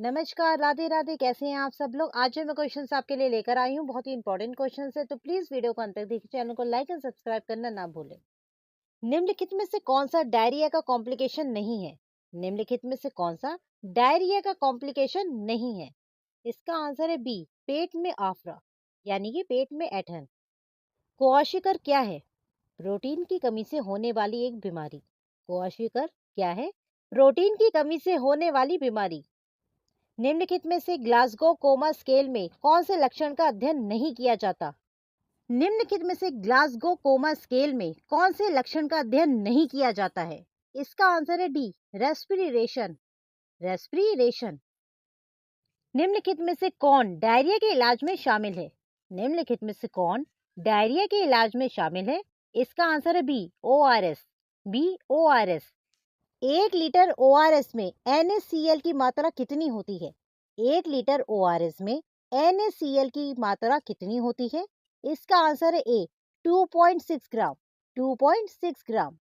नमस्कार, राधे राधे। कैसे हैं आप सब लोग? आज जो मैं क्वेश्चंस आपके लिए लेकर आई हूँ बहुत ही इंपॉर्टेंट क्वेश्चंस है, तो प्लीज वीडियो को अंत तक देखिए। चैनल को लाइक एंड सब्सक्राइब करना ना भूलें। निम्नलिखित में से कौन सा डायरिया का कॉम्प्लिकेशन नहीं है? निम्नलिखित में से कौन सा डायरिया का कॉम्प्लिकेशन नहीं है? इसका आंसर है बी, पेट में आफरा, यानी कि पेट में ऐंठन। क्वाशिकर क्या है? प्रोटीन की कमी से होने वाली एक बीमारी। क्वाशिकर क्या है? प्रोटीन की कमी से होने वाली बीमारी। निम्नलिखित में से ग्लासगो कोमा स्केल में कौन से लक्षण का अध्ययन नहीं किया जाता? निम्नलिखित में से ग्लासगो कोमा स्केल में कौन से लक्षण का अध्ययन नहीं किया जाता है? इसका आंसर है डी, रेस्पिरेशन। रेस्पिरेशन। निम्नलिखित में से कौन डायरिया के इलाज में शामिल है? निम्नलिखित में से कौन डायरिया के इलाज में शामिल है? इसका आंसर है B, O R S. B, O R S. 1 litre ORS में NaCl की मात्रा कितनी होती है? 1 लीटर ओआरएस में NaCl की मात्रा कितनी होती है? इसका आंसर है ए, 2.6 ग्राम। 2.6 ग्राम।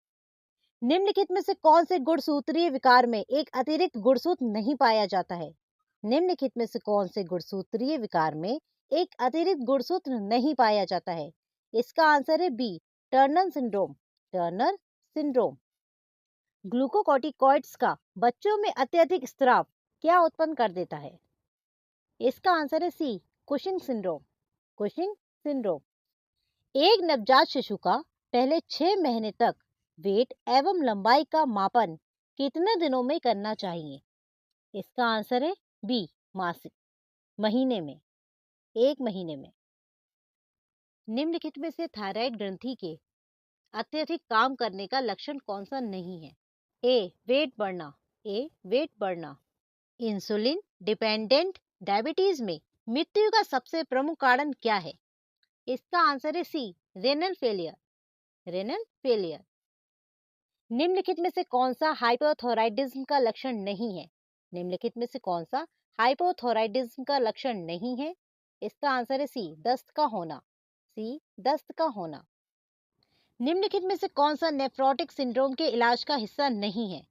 निम्नलिखित में से कौन से गुणसूत्रीय विकार में एक अतिरिक्त गुणसूत्र नहीं पाया जाता है? निम्नलिखित में से कौन से गुणसूत्रीय विकार में एक अतिरिक्त गुणसूत्र नहीं पाया जाता है? इसका आंसर है B, Turner syndrome. Turner syndrome. Glucocorticoids का बच्चों में अत्यधिक स्राव क्या उत्पन्न कर देता है? इसका आंसर है सी, कुशिंग सिंड्रोम। Cushing syndrome. एक नवजात शिशु का पहले 6 महीने तक वेट एवं लंबाई का मापन कितने दिनों में करना चाहिए? इसका आंसर है बी, मासिक, महीने में, 1 महीने में। निम्नलिखित में से थायराइड ग्रंथि के अत्यधिक काम करने का लक्षण कौन सा नहीं है? ए, वेट बढ़ना। ए, वेट बढ़ना। इंसुलिन डिपेंडेंट डायबिटीज में मृत्यु का सबसे प्रमुख कारण क्या है? इसका आंसर है सी, रेनल फेलियर। Renal failure. निम्नलिखित में से कौन सा हाइपोथायराइडिज्म का लक्षण नहीं है? निम्नलिखित में से कौन सा हाइपोथायराइडिज्म का लक्षण नहीं है? इसका आंसर है सी, दस्त का होना। सी, दस्त का होना। निम्नलिखित में से कौन सा नेफ्रोटिक सिंड्रोम के इलाज का हिस्सा नहीं है?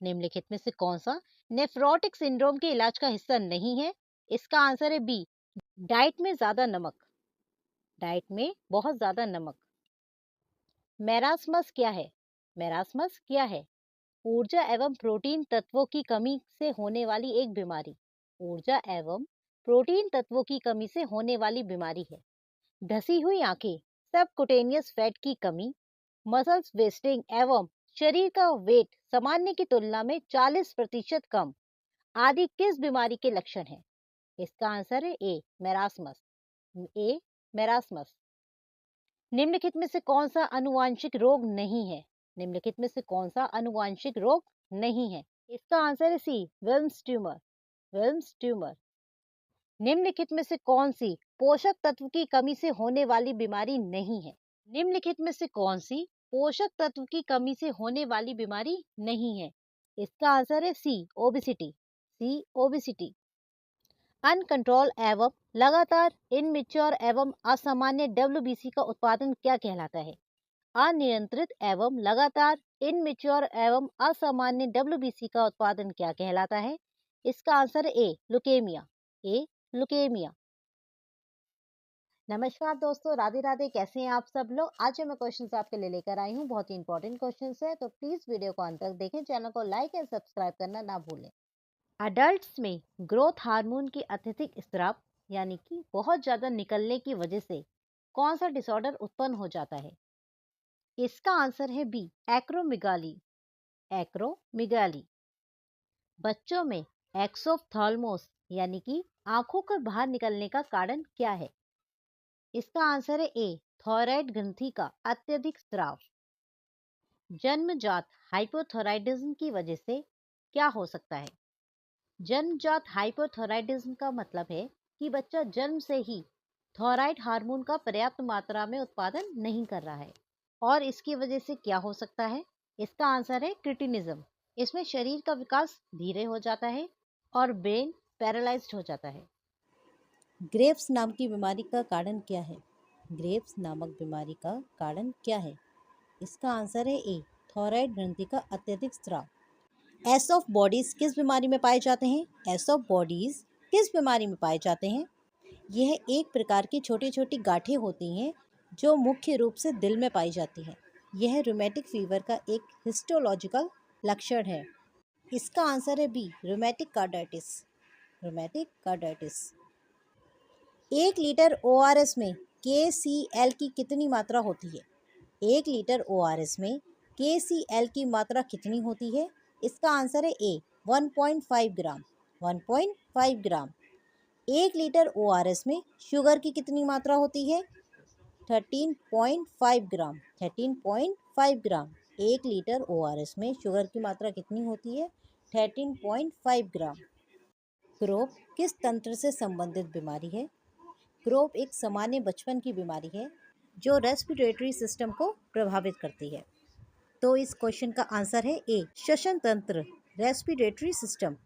निम्नलिखित में से कौन सा नेफ्रोटिक सिंड्रोम के इलाज का हिस्सा नहीं है? इसका आंसर है बी, डाइट में ज्यादा नमक। डाइट में बहुत ज्यादा नमक। मेरास्मस क्या है? मेरास्मस क्या है? ऊर्जा एवं प्रोटीन तत्वों की कमी से होने वाली एक बीमारी। ऊर्जा एवं प्रोटीन तत्वों की कमी से होने वाली बीमारी है। धसी हुई आंखें, सबकुटेनियस फैट की कमी, मसल्स वेस्टिंग एवं शरीर का वेट सामान्य की तुलना में 40% कम आदि किस बीमारी के लक्षण हैं? इसका आंसर है ए, मेरास्मस। ए, मेरास्मस। निम्नलिखित में से कौन सा अनुवांशिक रोग नहीं है? निम्नलिखित में से कौन सा अनुवांशिक रोग नहीं है? इसका आंसर है सी, विल्म्स ट्यूमर। Wilms tumour. निम्नलिखित में से कौन सी पोषक तत्व की कमी से होने वाली बीमारी नहीं है? निम्नलिखित में से कौन सी पोषक तत्व की कमी से होने वाली बीमारी नहीं है? इसका आंसर है सी, ओबिसिटी। सी, ओबिसिटी। अनकंट्रोल एवं लगातार इनमेच्योर एवं असामान्य WBC का उत्पादन क्या कहलाता है? अनियंत्रित एवं लगातार इनमेच्योर एवं असामान्य WBC का उत्पादन क्या कहलाता है? इसका आंसर है ए, लुकेमिया। ए, लुकेमिया। नमस्कार दोस्तों, राधे राधे। कैसे हैं आप सब लोग? आज जो मैं क्वेश्चंस आपके लिए लेकर आई हूँ बहुत ही इंपॉर्टेंट क्वेश्चंस है, तो प्लीज वीडियो को अंत तक देखें। चैनल को लाइक एंड सब्सक्राइब करना ना भूलें। अडल्ट्स में ग्रोथ हार्मोन की अत्यधिक स्राव यानी कि बहुत ज्यादा निकलने की वजह से कौन सा डिसऑर्डर उत्पन्न हो जाता है? इसका आंसर है बी, एक्रोमिगाली। एक्रोमिगाली। बच्चों में एक्सोफ्थाल्मोस यानी कि आंखों के बाहर निकलने का कारण क्या है? इसका आंसर है ए, थायराइड ग्रंथि का अत्यधिक स्राव। जन्मजात हाइपोथायराइडिज्म की वजह से क्या हो सकता है? जन्मजात हाइपोथायराइडिज्म का मतलब है कि बच्चा जन्म से ही थायराइड हार्मोन का पर्याप्त मात्रा में उत्पादन नहीं कर रहा है। और इसकी वजह से क्या हो सकता है? इसका आंसर है क्रिटिनिज्म। इसमें शरीर का विकास धीरे हो जाता है और ब्रेन पैरालाइज्ड हो जाता है। ग्रेव्स नाम की बीमारी का कारण क्या है? ग्रेव्स नामक बीमारी का कारण क्या है? इसका आंसर है ए, थायराइड ग्रंथि का अत्यधिक स्राव। एस ऑफ बॉडीज किस बीमारी में पाए जाते हैं? एस ऑफ बॉडीज किस बीमारी में पाए जाते हैं? यह एक प्रकार की छोटी छोटी गांठें होती हैं जो मुख्य रूप से दिल में पाई जाती हैं। यह रूमेटिक फीवर का एक हिस्टोलॉजिकल लक्षण है। इसका आंसर है B, rheumatic carditis. Rheumatic carditis. 1 litre ORS में KCl की कितनी मात्रा होती है? 1 लीटर ओआरएस में KCl की मात्रा कितनी होती है? इसका आंसर है ए, 1.5 ग्राम। 1.5 ग्राम। 1 लीटर ओआरएस में शुगर की कितनी मात्रा होती है? 13.5 ग्राम। 13.5 ग्राम। 1 लीटर ओआरएस में शुगर की मात्रा कितनी होती है? 13.5 ग्राम। क्रोप किस तंत्र से संबंधित बीमारी है? क्रोप एक सामान्य बचपन की बीमारी है जो रेस्पिरेटरी सिस्टम को प्रभावित करती है। तो इस क्वेश्चन का आंसर है ए, श्वसन तंत्र, रेस्पिरेटरी सिस्टम।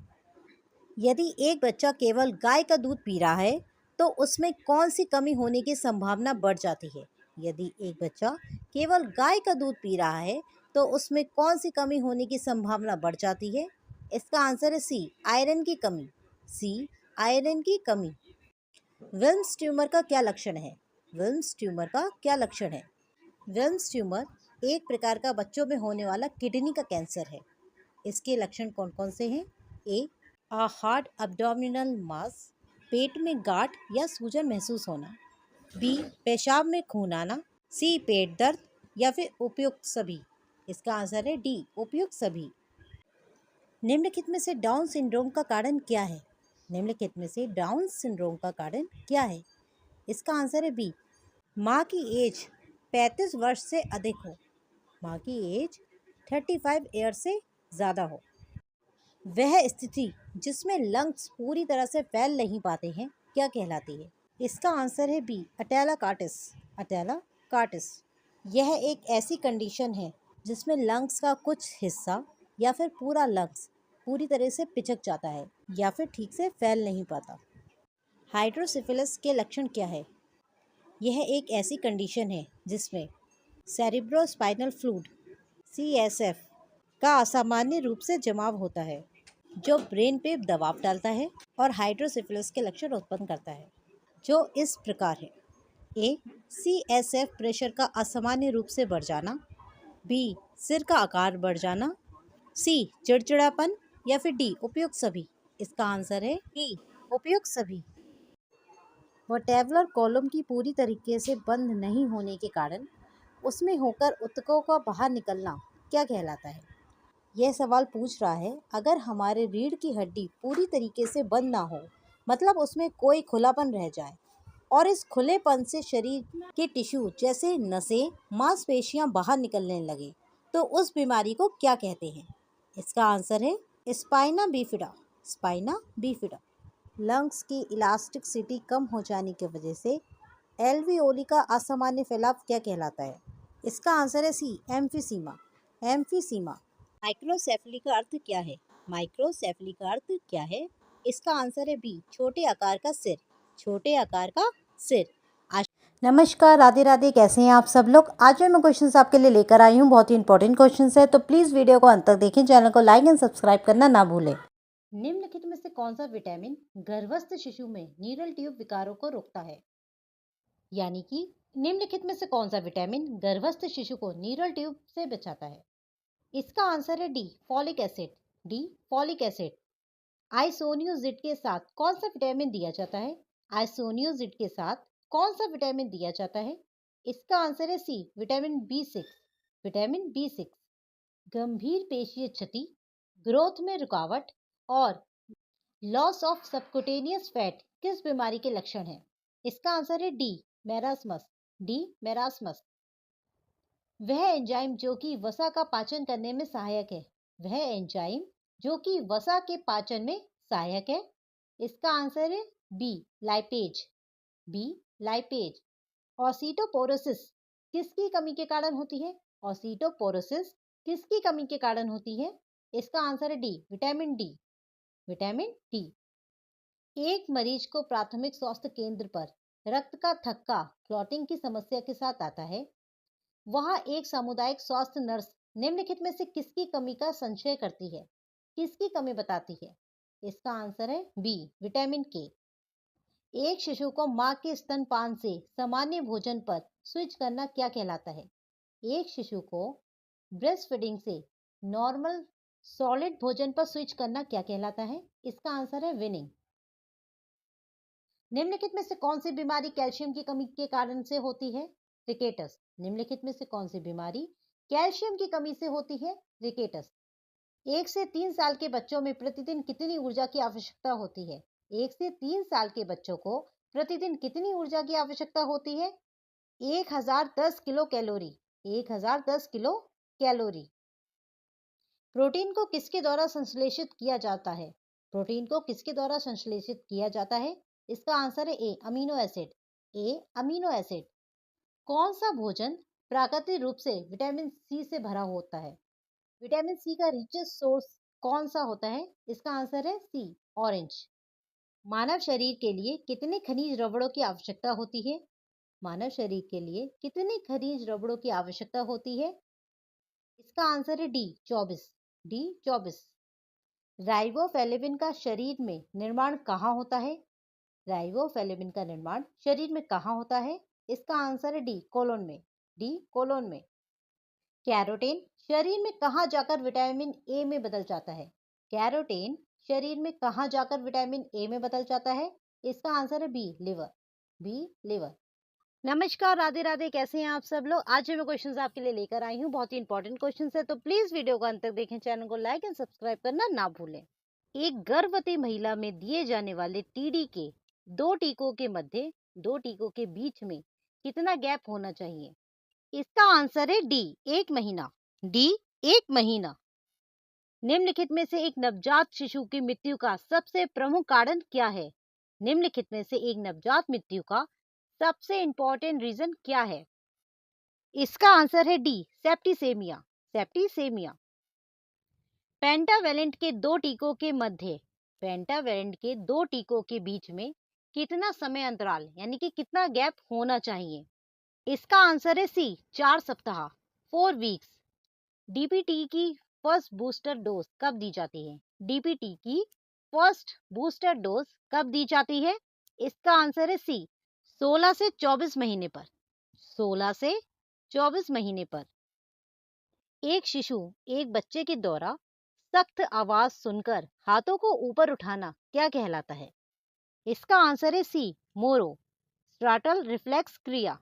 यदि एक बच्चा केवल गाय का दूध पी रहा है तो उसमें कौन सी कमी होने की संभावना बढ़ जाती है? यदि एक बच्चा केवल गाय का दूध पी रहा है तो उसमें कौन सी कमी होने की संभावना बढ़ जाती है? इसका आंसर है सी, आयरन की कमी। सी, आयरन की कमी। विल्म्स ट्यूमर का क्या लक्षण है? विल्म्स ट्यूमर का क्या लक्षण है? विल्म्स ट्यूमर एक प्रकार का बच्चों में होने वाला किडनी का कैंसर है। इसके लक्षण कौन कौन से हैं? ए, हार्ड एब्डोमिनल मास, पेट में गांठ या सूजन महसूस होना। बी, पेशाब में खून आना। सी, पेट दर्द, या फिर उपयुक्त सभी। इसका आंसर है डी, उपयुक्त सभी। निम्नलिखित में से डाउन सिंड्रोम का कारण क्या है? निम्नलिखित में से डाउन सिंड्रोम का कारण क्या है? इसका आंसर है बी, माँ की एज 35 वर्ष से अधिक हो। माँ की एज 35 ईयर से ज़्यादा हो। वह स्थिति जिसमें लंग्स पूरी तरह से फैल नहीं पाते हैं क्या कहलाती है? इसका आंसर है बी, अटेला कार्टिस। अटेला कार्टिस। यह एक ऐसी कंडीशन है जिसमें लंग्स का कुछ हिस्सा या फिर पूरा लंग्स पूरी तरह से पिचक जाता है या फिर ठीक से फैल नहीं पाता। हाइड्रोसिफिलिस के लक्षण क्या है? यह एक ऐसी कंडीशन है जिसमें सेरिब्रोस्पाइनल फ्लूइड CSF का असामान्य रूप से जमाव होता है जो ब्रेन पे दबाव डालता है और हाइड्रोसिफिलिस के लक्षण उत्पन्न करता है जो इस प्रकार है। ए, CSF प्रेशर का असामान्य रूप से बढ़ जाना। बी, सिर का आकार बढ़ जाना। सी, चिड़चिड़ापन, या फिर डी, उपयुक्त सभी। इसका आंसर है डी, उपयुक्त सभी। वर्टेब्रल कॉलम की पूरी तरीके से बंद नहीं होने के कारण उसमें होकर ऊतकों का बाहर निकलना क्या कहलाता है? यह सवाल पूछ रहा है अगर हमारे रीढ़ की हड्डी पूरी तरीके से बंद ना हो, मतलब उसमें कोई खुलापन रह जाए और इस खुलेपन से शरीर के टिश्यू जैसे नसें, मांसपेशियां बाहर निकलने लगे तो उस बीमारी को क्या कहते हैं? इसका आंसर है spina bifida. Spina bifida. Lungs की इलास्टिसिटी कम हो जाने की वजह से एल्वियोली का असामान्य फैलाव क्या कहलाता है? इसका आंसर है सी, एम्फीसीमा। एम्फीसीमा। माइक्रोसेफली का अर्थ क्या है? माइक्रोसेफली का अर्थ क्या है? इसका आंसर है बी, छोटे आकार का सिर। छोटे आकार का सिर। नमस्कार, राधे राधे, कैसे हैं आप सब लोग? आज मैं क्वेश्चंस आपके लिए लेकर आई हूँ, बहुत ही इंपॉर्टेंट क्वेश्चंस है, तो प्लीज़ वीडियो को अंत तक देखें, चैनल को लाइक एंड सब्सक्राइब करना ना भूलें। निम्नलिखित में से कौन सा विटामिन गर्भस्थ शिशु में नीरल ट्यूब विकारों को रोकता है? यानी कि निम्नलिखित में से कौन सा विटामिन गर्भस्थ शिशु को नीरल ट्यूब से बचाता है? इसका आंसर है D, folic acid. D, folic acid. Isoniazid के साथ कौन सा विटामिन दिया जाता है? आइसोनियोजिड के साथ कौन सा विटामिन दिया जाता है? इसका आंसर है C, vitamin B6। Vitamin B6। गंभीर पेशीय क्षति, ग्रोथ में रुकावट और लॉस ऑफ सबक्यूटेनियस फैट किस बीमारी के लक्षण हैं? इसका आंसर है डी, मेरास्मस। D, marasmus. वह एंजाइम जो कि वसा का पाचन करने में सहायक है। वह एंजाइम जो कि वसा के पाचन में सहायक है। इसका आंसर है B, lipase. B, lipase. Osteoporosis किसकी कमी के कारण होती है? ऑसिटोपोरोसिस किसकी कमी के कारण होती है? इसका आंसर है D, vitamin D. Vitamin D. एक मरीज को प्राथमिक स्वास्थ्य केंद्र पर रक्त का थक्का, क्लॉटिंग की समस्या के साथ आता है। वहां एक सामुदायिक स्वास्थ्य नर्स निम्नलिखित में से किसकी कमी का संशय करती है? किसकी कमी बताती है? इसका आंसर है बी, विटामिन के। एक शिशु को मां के स्तनपान से सामान्य भोजन पर स्विच करना क्या कहलाता है? एक शिशु को ब्रेस्ट फीडिंग से नॉर्मल सॉलिड भोजन पर स्विच करना क्या कहलाता है? इसका आंसर है विनिंग। निम्नलिखित में से कौन सी बीमारी कैल्शियम की कमी के कारण से होती है? रिकेटस। निम्नलिखित में से कौन सी बीमारी कैल्शियम की कमी से होती है? रिकेटस। 1 से 3 साल के बच्चों में प्रतिदिन कितनी ऊर्जा की आवश्यकता होती है? 1 से 3 साल के बच्चों को प्रतिदिन कितनी ऊर्जा की आवश्यकता होती है? 1010 kilo calorie. 1010 kilo calorie. Protein को किसके द्वारा संश्लेषित किया जाता है? प्रोटीन को किसके द्वारा संश्लेषित किया जाता है? इसका आंसर है ए, अमीनो एसिड। ए, अमीनो एसिड। कौन सा भोजन प्राकृतिक रूप से विटामिन सी से भरा होता है? विटामिन सी का रिचेस्ट सोर्स कौन सा होता है? इसका आंसर है सी, ऑरेंज। मानव शरीर के लिए कितने खनिज लवणों की आवश्यकता होती है? मानव शरीर के लिए कितने खनिज लवणों की आवश्यकता होती है? इसका आंसर है डी, 24। डी, 24। राइबोफ्लेविन का शरीर में निर्माण कहाँ होता है? राइबोफ्लेविन का निर्माण शरीर में कहाँ होता है? इसका आंसर है डी, कोलोन में। डी, कोलोन में। कैरोटीन शरीर में कहाँ जाकर विटामिन ए में बदल जाता है? कैरोटीन शरीर में कहाँ जाकर विटामिन ए में बदल जाता है? इसका आंसर है बी, लिवर। B, liver. नमस्कार, राधे राधे, कैसे हैं आप सब लोग? आज जो मैं क्वेश्चंस आपके लिए लेकर आई हूँ बहुत ही इंपॉर्टेंट क्वेश्चंस है, तो प्लीज वीडियो को अंत तक देखें, चैनल को लाइक एंड सब्सक्राइब करना ना भूलें। एक गर्भवती महिला में दिए जाने वाले टीडी के दो टीकों के मध्य, दो टीकों के बीच में कितना गैप होना चाहिए? इसका आंसर है डी, 1 महीना। डी, 1 महीना। निम्नलिखित में से एक नवजात शिशु की मृत्यु का सबसे प्रमुख कारण क्या है? निम्नलिखित में से एक नवजात मृत्यु का सबसे इंपॉर्टेंट रीजन क्या है? इसका आंसर है डी, सेप्टिसेमिया। सेप्टिसेमिया। पेंटावेलेंट के दो टीकों के मध्य, पेंटावेलेंट के दो टीकों के बीच में कितना समय अंतराल यानी कि कितना गैप होना चाहिए? इसका आंसर है सी, 4 सप्ताह, 4 वीक्स। डीपीटी की फर्स्ट बूस्टर डोज कब दी जाती है? डीपीटी की फर्स्ट बूस्टर डोज कब दी जाती है? इसका आंसर है सी, 16 से 24 महीने पर। 16 से 24 महीने पर। एक शिशु, एक बच्चे के द्वारा सख्त आवाज सुनकर हाथों को ऊपर उठाना क्या कहलाता है? इसका आंसर है सी, मोरो, स्ट्राटल रिफ्लेक्स क्रिया।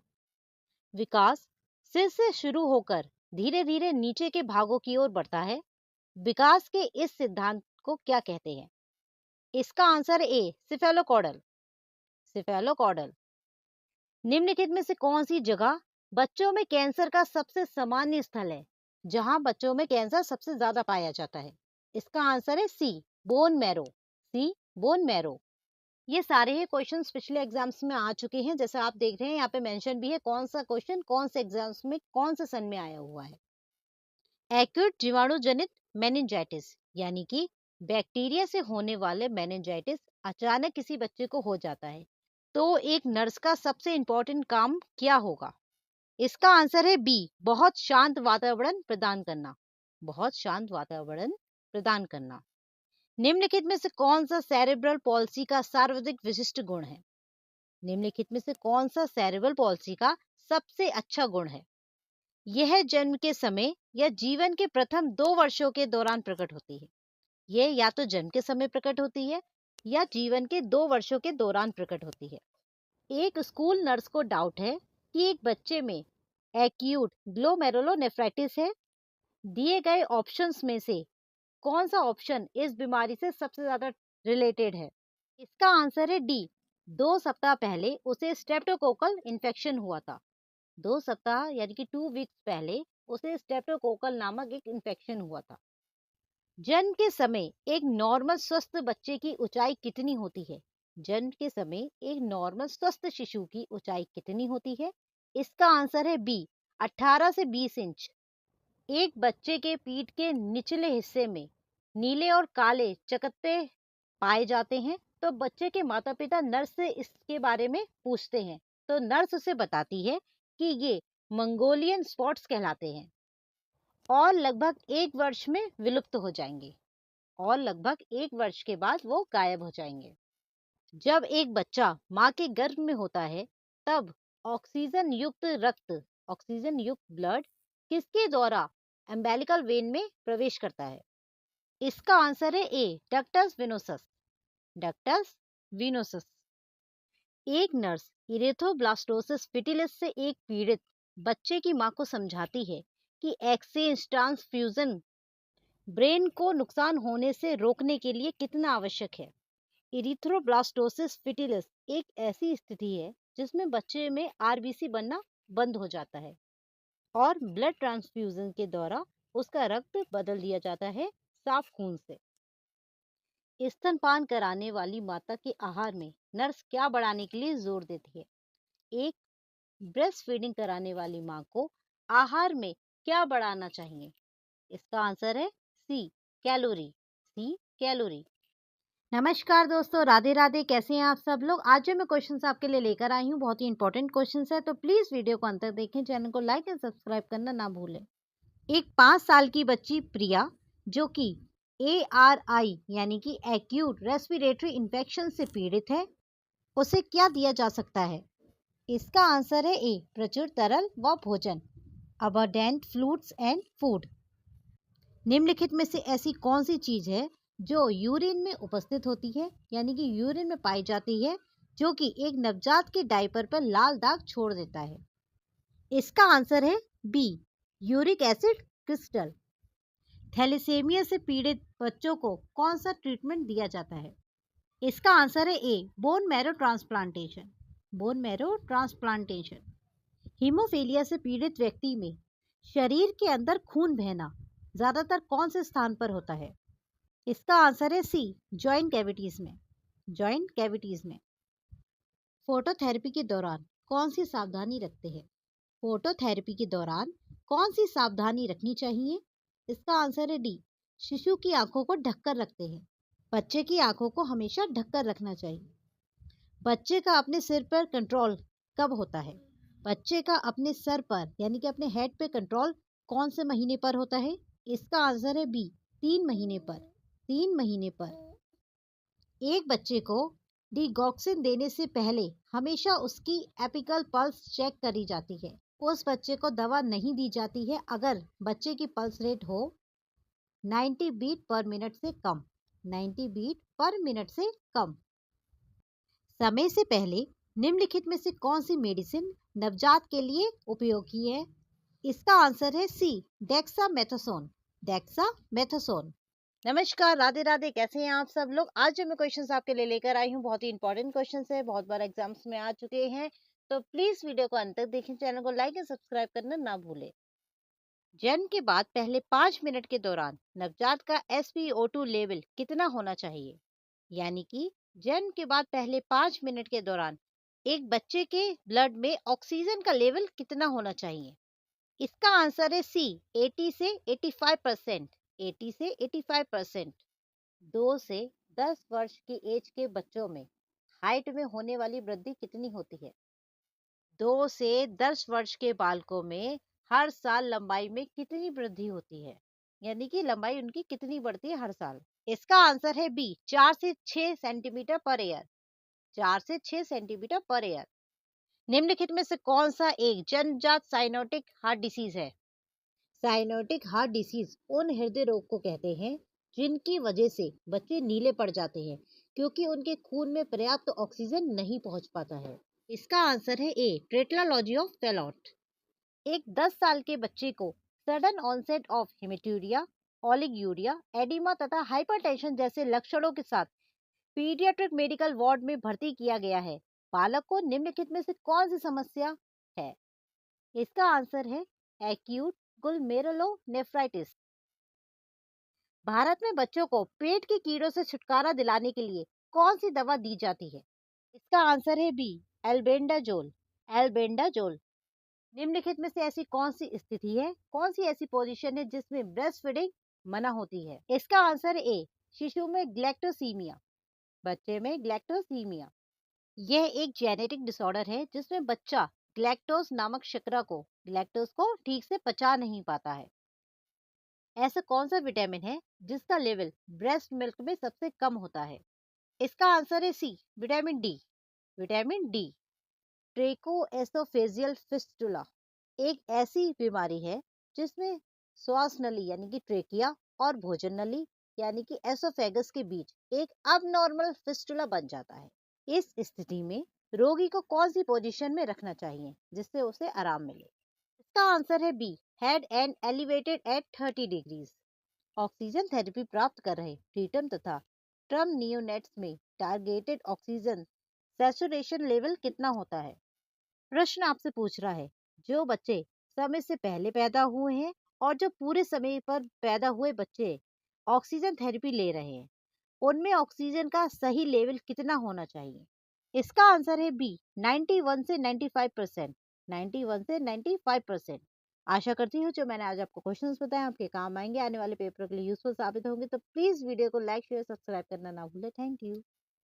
विकास सिर से शुरू होकर धीरे धीरे नीचे के भागों की ओर बढ़ता है। विकास के इस सिद्धांत को क्या कहते हैं? इसका आंसर ए, सिफेलोकॉडल। सिफेलोकॉडल। निम्नलिखित में से कौन सी जगह बच्चों में कैंसर का सबसे सामान्य स्थल है, जहां बच्चों में कैंसर सबसे ज्यादा पाया जाता है? इसका आंसर है सी, बोन मैरो। सी, बोन मैरो। ये सारे ही क्वेश्चंस पिछले एग्जाम्स में आ चुके हैं, जैसे आप देख रहे हैं यहाँ पे मेंशन भी है कौन सा क्वेश्चन कौन से एग्जाम्स में कौन से सन में आया हुआ है। एक्यूट जीवाणु जनित मेनिंजाइटिस यानी कि बैक्टीरिया से होने वाले मेनिंजाइटिस अचानक किसी बच्चे को हो जाता है, तो एक नर्स का सबसे इंपॉर्टेंट काम क्या होगा? इसका आंसर है बी, बहुत शांत वातावरण प्रदान करना। बहुत शांत वातावरण प्रदान करना। निम्नलिखित में से कौन सा सेरेब्रल पॉलिसी का सर्वाधिक विशिष्ट गुण है? निम्नलिखित में से कौन सा सेरेब्रल पॉलिसी का सबसे अच्छा गुण है? यह जन्म के समय या जीवन के प्रथम 2 वर्षों के दौरान प्रकट होती है। यह या तो जन्म के समय प्रकट होती है या जीवन के 2 वर्षों के दौरान प्रकट होती है। एक स्कूल नर्स को डाउट है कि एक बच्चे में एक्यूट ग्लोमेरुलोनेफ्राइटिस है। दिए गए ऑप्शंस में से कौन सा ऑप्शन इस बीमारी से सबसे ज्यादा रिलेटेड है? इसका आंसर है डी, 2 सप्ताह पहले उसे स्ट्रेप्टोकोकल इन्फेक्शन हुआ था। 2 सप्ताह यानी कि 2 वीक्स पहले उसे स्ट्रेप्टोकोकल नामक एक इन्फेक्शन हुआ था। जन्म के समय एक नॉर्मल स्वस्थ बच्चे की ऊंचाई कितनी होती है? जन्म के समय एक नॉर्मल स्वस्थ शिशु की ऊंचाई कितनी होती है? इसका आंसर है बी, 18 से 20 इंच। एक बच्चे के पीठ के निचले हिस्से में नीले और काले चकत्ते पाए जाते हैं, तो बच्चे के माता पिता नर्स से इसके बारे में पूछते हैं, तो नर्स उसे बताती है कि ये मंगोलियन स्पॉट्स कहलाते हैं और लगभग 1 वर्ष में विलुप्त हो जाएंगे। और लगभग 1 वर्ष के बाद वो गायब हो जाएंगे। जब एक बच्चा माँ के गर्भ में होता है, तब ऑक्सीजन युक्त रक्त, ऑक्सीजन युक्त ब्लड किसके द्वारा एम्बेलिकल वेन में प्रवेश करता है? इसका आंसर है ए, डक्टस वेनोसस। Ductus venosus. एक नर्स इरेथ्रोब्लास्टोसिस फिटिलिस से एक पीड़ित बच्चे की मां को समझाती है कि एक्सचेंज ट्रांसफ्यूजन ब्रेन को नुकसान होने से रोकने के लिए कितना आवश्यक है। इरिथ्रोब्लास्टोसिस फिटिलिस एक ऐसी स्थिति है जिसमें बच्चे में आरबीसी बनना बंद हो जाता है और ब्लड ट्रांसफ्यूजन के द्वारा उसका रक्त बदल दिया जाता है साफ खून से। स्तनपान कराने वाली माता के आहार में नर्स क्या बढ़ाने के लिए जोर देती है? एक, ब्रेस्ट फीडिंग कराने वाली माँ को आहार में क्या बढ़ाना चाहिए? इसका आंसर है सी, कैलोरी। सी, कैलोरी। नमस्कार दोस्तों, राधे राधे। कैसे हैं आप सब लोग? आज जो मैं क्वेश्चंस आपके लिए लेकर आई हूँ बहुत ही इंपॉर्टेंट क्वेश्चंस है, तो प्लीज वीडियो को अंत तक देखें। चैनल को लाइक एंड सब्सक्राइब करना ना भूलें। एक 5 साल की बच्ची प्रिया, जो कि ARI यानी कि एक्यूट रेस्पिरेटरी इन्फेक्शन से पीड़ित है, उसे क्या दिया जा सकता है? इसका आंसर है ए, प्रचुर तरल व भोजन, अबंडेंट फ्लूइड्स एंड फूड। निम्नलिखित में से ऐसी कौन सी चीज है जो यूरिन में उपस्थित होती है, यानी कि यूरिन में पाई जाती है, जो कि एक नवजात के डायपर पर लाल दाग छोड़ देता है? इसका आंसर है B, uric acid crystal. Thalassaemia से पीड़ित बच्चों को कौन सा ट्रीटमेंट दिया जाता है? इसका आंसर है A, bone marrow transplantation. Bone marrow transplantation. Haemophilia से पीड़ित व्यक्ति में शरीर के अंदर खून बहना ज्यादातर कौन से स्थान पर होता है? इसका आंसर है सी, जॉइंट कैविटीज में। जॉइंट कैविटीज में। फोटोथेरेपी के दौरान कौन सी सावधानी रखते हैं? फोटोथेरेपी के दौरान कौन सी सावधानी रखनी चाहिए? इसका आंसर है डी, शिशु की आंखों को ढककर रखते हैं। बच्चे की आंखों को हमेशा ढककर रखना चाहिए। बच्चे का अपने सिर पर कंट्रोल कब होता है? बच्चे का अपने सर पर यानी कि अपने हेड पे कंट्रोल कौन से महीने पर होता है? इसका आंसर है बी, 3 महीने पर। 3 महीने पर। एक बच्चे को डिगॉक्सिन देने से पहले हमेशा उसकी एपिकल पल्स चेक करी जाती है। उस बच्चे को दवा नहीं दी जाती है अगर बच्चे की पल्स रेट हो 90 बीट पर मिनट से कम। 90 बीट पर मिनट से कम। समय से पहले निम्नलिखित में से कौन सी मेडिसिन नवजात के लिए उपयोगी है? इसका आंसर है सी, डेक्सामेथासोन। डेक्सामेथासोन। नमस्कार, राधे राधे। कैसे हैं आप सब लोग? आज जो मैं क्वेश्चंस आपके लिए लेकर आई हूँ बहुत ही इंपॉर्टेंट क्वेश्चंस है, बहुत बार एग्जाम्स में आ चुके हैं, तो प्लीज वीडियो को अंत तक देखें। चैनल को लाइक एंड सब्सक्राइब करना ना भूलें। जन्म के बाद पहले 5 मिनट के दौरान नवजात का SpO2 लेवल कितना होना चाहिए? यानी कि जन्म के बाद पहले 5 मिनट के दौरान एक बच्चे के ब्लड में ऑक्सीजन का लेवल कितना होना चाहिए? इसका आंसर है सी, 80 से 85%। 80 से 85%। 2 से 10 वर्ष की एज के बच्चों में हाइट में होने वाली वृद्धि कितनी होती है? 2 से 10 वर्ष के बालकों में हर साल लंबाई में कितनी वृद्धि होती है? यानी कि लंबाई उनकी कितनी बढ़ती है हर साल? इसका आंसर है बी, 4 से 6 सेंटीमीटर पर ईयर। 4 से 6 सेंटीमीटर पर ईयर। निम्नलिखित में से कौन सा एक जन्मजात साइनोटिक हार्ट डिसीज है? साइनोटिक हार्ट डिसीज उन हृदय रोग को कहते हैं जिनकी वजह से बच्चे नीले पड़ जाते हैं क्योंकि उनके खून में पर्याप्त ऑक्सीजन नहीं पहुंच पाता है। इसका आंसर है ए, टेट्रालॉजी ऑफ फैलोट। एक 10 साल के बच्चे को सडन ऑनसेट ऑफ हेमेटूरिया, ओलिगूरिया, एडिमा तथा हाइपरटेंशन जैसे लक्षणों के साथ पीडियाट्रिक मेडिकल वार्ड में भर्ती किया गया है। बालक को निम्नलिखित में से कौन सी समस्या है? इसका आंसर है एक्यूट ग्लोमेरुलोनेफ्राइटिस। भारत में बच्चों को पेट के कीड़ों से छुटकारा दिलाने के लिए कौन सी दवा दी जाती है? इसका आंसर है बी, एल्बेंडाजोल। एल्बेंडाजोल। निम्नलिखित में से ऐसी कौन सी स्थिति है, कौन सी ऐसी पोजीशन है जिसमें ब्रेस्ट फीडिंग मना होती है? इसका आंसर ए, शिशु में ग्लैक्टोसीमिया। बच्चे में ग्लैक्टोसीमिया। यह एक जेनेटिक डिसऑर्डर है जिसमें बच्चा ग्लैक्टोज नामक शर्करा को ठीक से पचा नहीं पाता है। ऐसा कौन सा विटामिन है जिसका लेवल ब्रेस्ट मिल्क में सबसे कम होता है? इसका आंसर है C, vitamin D. Vitamin D. Tracheoesophageal fistula एक ऐसी बीमारी है जिसमें श्वास नली यानी कि ट्रेकिया और भोजन नली यानी कि एसोफेगस के बीच एक अबनॉर्मल फिस्टुला बन जाता है। इस स्थिति में रोगी को कौन सी पोजीशन में रखना चाहिए जिससे उसे आराम मिले? इसका आंसर है B, head end elevated at 30 degrees. Oxygen therapy प्राप्त कर रहे प्रीटम तथा ट्रम नियोनेट्स में टारगेटेड ऑक्सीजन सैचुरेशन लेवल कितना होता है? प्रश्न आपसे पूछ रहा है जो बच्चे समय से पहले पैदा हुए हैं और जो पूरे समय पर पैदा हुए बच्चे ऑक्सीजन थेरेपी ले रहे हैं, उनमें ऑक्सीजन का सही लेवल कितना होना चाहिए? इसका आंसर है बी, 91 से 95%। 91 से 95%। आशा करती हूँ जो मैंने आज आपको क्वेश्चंस बताए आपके काम आएंगे, आने वाले पेपर के लिए यूजफुल साबित होंगे। तो प्लीज वीडियो को लाइक शेयर सब्सक्राइब करना ना भूलें। Thank you.